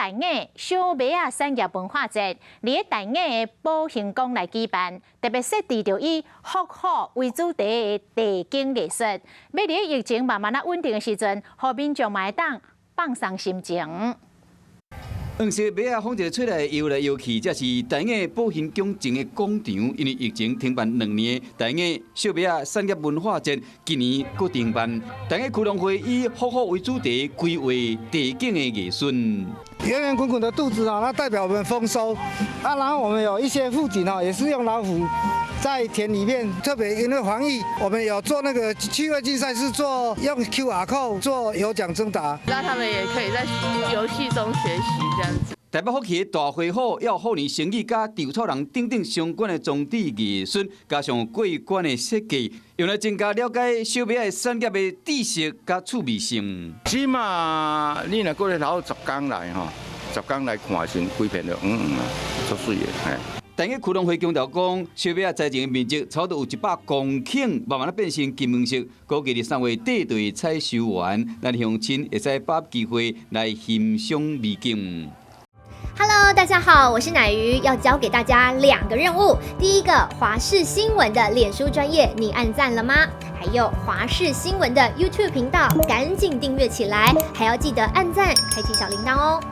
大雅小麦仔产业文化节，伫大雅的保兴宫来举办，特别设置着以复古为主题的地景艺术，要伫疫情慢慢稳定的时阵，互民众嘛会当放松心情。黄色麦仔放一个出来游来游去，这是大雅保兴宫前的广场，因为疫情停办2年，大雅小麦仔产业文化节今年搁停办。大雅区农会以复古为主题，规划地景的艺术。圆圆滚滚的肚子它代表我们丰收啊。然后我们有一些富锦也是用老虎在田里面，特别因为防疫，我们有做那个趣味竞赛，是做用 QR code 做有奖征答，让他们也可以在游戏中学习这样子。台北福气的大花虎、要虎年生意甲稻草人等等相关的装置艺术，加上过关的设计，用来增加了解小麦仔产业的知识甲趣味性。起码你若过来头10天来吼，10天来看先规片就足水的，嘿。大雅区农会强调讲，小麦仔栽种的面积差不多有100公顷，慢慢变成金黄色。估计伫3月底就会采收完，咱乡亲会使把握机会来欣赏美景。Hello， 大家好，我是乃瑜，要教给大家2个任务。第一个，华视新闻的脸书专页，你按赞了吗？还有华视新闻的 YouTube 频道，赶紧订阅起来，还要记得按赞，开启小铃铛哦。